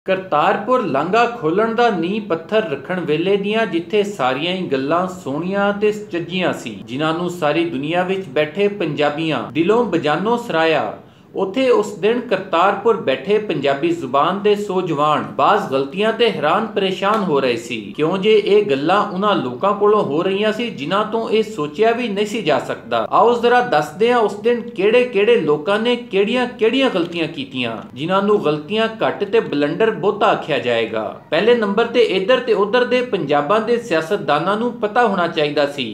ਕਰਤਾਰਪੁਰ ਲਾਂਘਾ ਖੋਲ੍ਹਣ ਦਾ ਨੀਂਹ ਪੱਥਰ ਰੱਖਣ ਵੇਲੇ ਦੀਆਂ ਜਿੱਥੇ ਸਾਰੀਆਂ ਹੀ ਗੱਲਾਂ ਸੋਹਣੀਆਂ ਤੇ ਸੁਚੱਜੀਆਂ ਸੀ, ਜਿਨ੍ਹਾਂ ਨੂੰ ਸਾਰੀ ਦੁਨੀਆ ਵਿੱਚ ਬੈਠੇ ਪੰਜਾਬੀਆਂ ਦਿਲੋਂ ਬਜਾਨੋਂ ਸਰਾਇਆ, ਉੱਥੇ ਉਸ ਦਿਨ ਕਰਤਾਰਪੁਰ ਬੈਠੇ ਪੰਜਾਬੀ ਜ਼ੁਬਾਨ ਦੇ ਸੋਜਵਾਨ ਬਾਜ਼ ਗਲਤੀਆਂ ਤੇ ਹੈਰਾਨ ਪਰੇਸ਼ਾਨ ਹੋ ਰਹੇ ਸੀ। ਕਿਉਂ ਜੇ ਇਹ ਗੱਲਾਂ ਉਹਨਾਂ ਲੋਕਾਂ ਕੋਲੋਂ ਹੋ ਰਹੀਆਂ ਸੀ ਜਿਨ੍ਹਾਂ ਤੋਂ ਇਹ ਸੋਚਿਆ ਵੀ ਨਹੀਂ ਸੀ ਜਾ ਸਕਦਾ। ਆਓ ਜ਼ਰਾ ਦੱਸਦੇ ਹਾਂ ਉਸ ਦਿਨ ਕਿਹੜੇ ਲੋਕਾਂ ਨੇ ਕਿਹੜੀਆਂ ਗਲਤੀਆਂ ਕੀਤੀਆਂ, ਜਿਨ੍ਹਾਂ ਨੂੰ ਗਲਤੀਆਂ ਘੱਟ ਤੇ ਬਲੰਡਰ ਬਹੁਤਾ ਆਖਿਆ ਜਾਏਗਾ। ਪਹਿਲੇ ਨੰਬਰ ਤੇ ਇੱਧਰ ਤੇ ਉੱਧਰ ਦੇ ਪੰਜਾਬਾਂ ਦੇ ਸਿਆਸਤਦਾਨਾਂ ਨੂੰ ਪਤਾ ਹੋਣਾ ਚਾਹੀਦਾ ਸੀ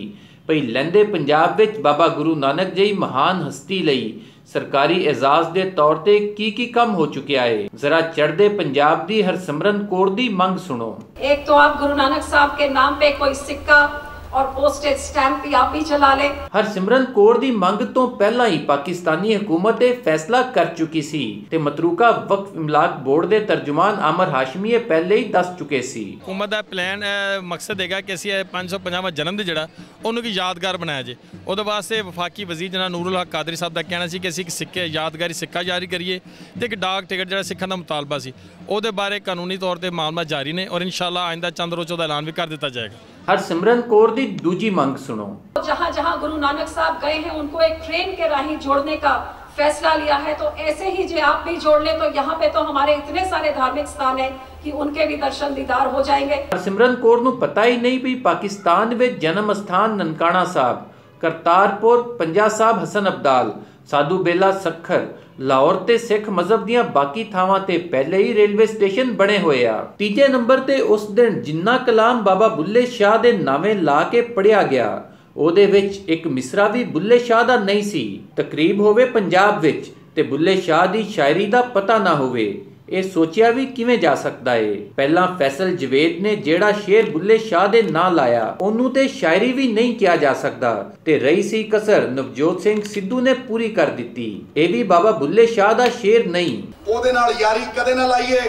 ਭਈ ਲਹਿੰਦੇ ਪੰਜਾਬ ਵਿੱਚ ਬਾਬਾ ਗੁਰੂ ਨਾਨਕ ਜਿਹੀ ਮਹਾਨ ਹਸਤੀ ਲਈ सरकारी एजाज के तौर पे की काम हो चुकिया है। जरा चढ़दे पंजाब दी हरसिमरन कौर दी मंग सुनो। एक तो आप गुरु नानक साहब के नाम पे कोई सिक्का और पोस्टेज स्टैंप भी आप ही चला ले। हरसिमरन कौर दी मंग तो पहला ही पाकिस्तानी हुकूमत फैसला कर चुकी सी ते मतरूका वक्फ इमलाक बोर्ड दे तर्जुमान आमर हाशमी पहले ही दस चुके सी। हुकूमत दा प्लान मकसद हैगा कि असीं 550वां जन्म दिन जिहड़ा उहनूं की यादगार बनाया जे। उहदे वास्ते वफाकी वजीर जनाब नूरुल हक कादरी साहब दा कहना सी कि असीं एक सिक्के यादगारी सिक्का जारी करिए ते एक डाक टिकट जिहड़ा सिक्खां दा मुतालबा सी, उहदे बारे कानूनी तौर ते मामला जारी ने और इंशाअल्लाह आइंदा चंद रोज़ दा ऐलान भी कर दिता जाएगा। हरसिमरन कौर दी दूजी मंग सुनो। जहाँ जहाँ गुरु नानक साहब गए हैं उनको एक ट्रेन के राही जोड़ने का फैसला लिया है, तो ऐसे ही जो आप भी जोड़ ले तो यहाँ पे तो हमारे इतने सारे धार्मिक स्थान हैं कि उनके भी दर्शन दीदार हो जाएंगे। हरसिमरन कौर नूं पता ही नहीं भी पाकिस्तान में जन्म स्थान ननकाना साहब, करतारपुर, पंजा साहब हसन अब्दाल, साधू बेला सखर, लाहौर ते सिख मजहब दियां बाकी थावां ते पहले ही रेलवे स्टेशन बने हुए आ। तीजे नंबर ते उस दिन जिन्ना कलाम बाबा बुल्ले शाह दे नावे ला के पढ़िया गया, ਉਹਦੇ ਵਿੱਚ ਇੱਕ ਮਿਸਰਾ ਵੀ ਬੁੱਲੇ ਸ਼ਾਹ ਦਾ ਨਹੀਂ ਸੀ। ਤਕਰੀਬ ਹੋਵੇ ਪੰਜਾਬ ਵਿੱਚ ਤੇ ਬੁੱਲੇ ਸ਼ਾਹ ਦੀ ਸ਼ਾਇਰੀ ਦਾ ਪਤਾ ਨਾ ਹੋਵੇ, ਇਹ ਸੋਚਿਆ ਵੀ ਕਿਵੇਂ ਜਾ ਸਕਦਾ ਏ। ਪਹਿਲਾਂ ਫੈਸਲ ਜਵੇਦ ਨੇ ਜਿਹੜਾ ਸ਼ੇਰ ਬੁੱਲੇ ਸ਼ਾਹ ਦੇ ਨਾਂ ਲਾਇਆ ਉਹਨੂੰ ਤੇ ਸ਼ਾਇਰੀ ਵੀ ਨਹੀਂ ਕਿਹਾ ਜਾ ਸਕਦਾ ਤੇ ਰਹੀ ਸੀ ਕਸਰ ਨਵਜੋਤ ਸਿੰਘ ਸਿੱਧੂ ਨੇ ਪੂਰੀ ਕਰ ਦਿੱਤੀ। ਇਹ ਵੀ ਬਾਬਾ ਬੁੱਲੇ ਸ਼ਾਹ ਦਾ ਸ਼ੇਰ ਨਹੀਂ। ਉਹਦੇ ਨਾਲ ਯਾਰੀ ਕਦੇ ਨਾ ਲਾਈਏ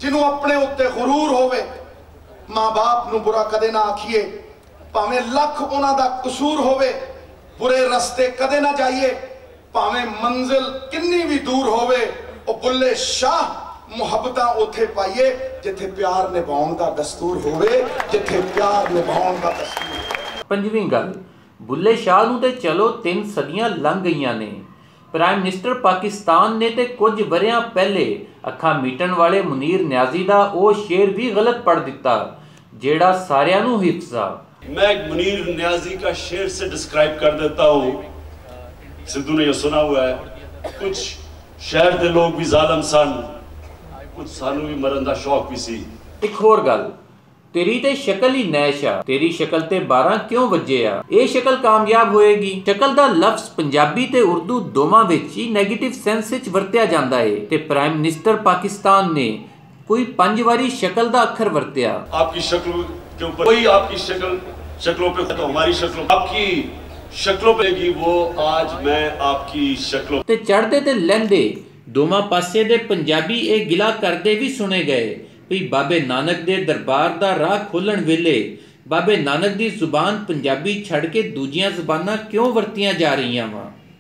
ਜਿਹਨੂੰ ਆਪਣੇ ਉੱਤੇ ਗਰੂਰ ਹੋਵੇ, ਮਾਂ-ਬਾਪ ਨੂੰ ਬੁਰਾ ਕਦੇ ਨਾ ਆਖੀਏ, ਭਾਵੇਂ ਲੱਖ ਉਹਨਾਂ ਦਾ ਕਸੂਰ ਹੋਵੇ, ਬੁਰੇ ਰਸਤੇ ਕਦੇ ਨਾ ਜਾਈਏ, ਭਾਵੇਂ ਮੰਜ਼ਿਲ ਕਿੰਨੀ ਵੀ ਦੂਰ ਹੋਵੇ। ਉਹ ਬੁੱਲੇ ਸ਼ਾਹ ਮੁਹੱਬਤਾਂ ਉੱਥੇ ਪਾਈਏ ਜਿੱਥੇ ਪਿਆਰ ਨਿਭਾਉਣ ਦਾ ਦਸਤੂਰ ਹੋਵੇ, ਜਿੱਥੇ ਪਿਆਰ ਨਿਭਾਉਣ ਦਾ ਦਸਤੂਰ। ਪੰਜਵੀਂ ਗੱਲ, ਬੁੱਲੇ ਸ਼ਾਹ ਨੂੰ ਤੇ ਚਲੋ 3 ਸਦੀਆਂ ਲੰਘ ਗਈਆਂ ਨੇ। ਪ੍ਰਾਈਮ ਮਿਨਿਸਟਰ ਪਾਕਿਸਤਾਨ ਨੇ ਤੇ ਕੁਝ ਵਰਿਆਂ ਪਹਿਲੇ ਅੱਖਾਂ ਮੀਟਣ ਵਾਲੇ ਮੁਨੀਰ ਨਿਆਜ਼ੀ ਦਾ ਉਹ ਸ਼ੇਰ ਵੀ ਗਲਤ ਪੜ੍ਹ ਦਿੱਤਾ ਜਿਹੜਾ ਸਾਰਿਆਂ ਨੂੰ ਹਿਫਜ਼ ਆ। मैं एक मुनीर न्याजी का शेर से डिस्क्राइब कर देता हूँ। सिद्धू ने यह सुना हुआ है, कुछ शहर के लोग भी जालम सन, कुछ सानू भी मरन दा शौक भी सी। एक होर गल, तेरी ते शक्ल ही नैश आ, तेरी शक्ल ते 12 क्यों वजे आ, ये शक्ल कामयाब होएगी। शक्ल दा लफ्ज पंजाबी ते उर्दू दोवां विच ही नेगेटिव सेंस विच वरतिया जांदा है ते प्राइम मिनिस्टर पाकिस्तान ने कोई 5 वारी शक्ल दा अखर वरतिया। आपकी शक्ल के ऊपर कोई आपकी शक्लों पे तो हमारी शक्लों आपकी शक्लों पे की वो आज मैं आपकी शक्लों ते चढ़दे ते लहंदे दोवां पासे दे पंजाबी ये गिला करदे भी सुने गए भी बाबे नानक दे दरबार दा राह खोलण वेले बाबे नानक दी जुबान पंजाबी छड़ के दूजियां जुबानां क्यों वरतियां जा रहीआं वा।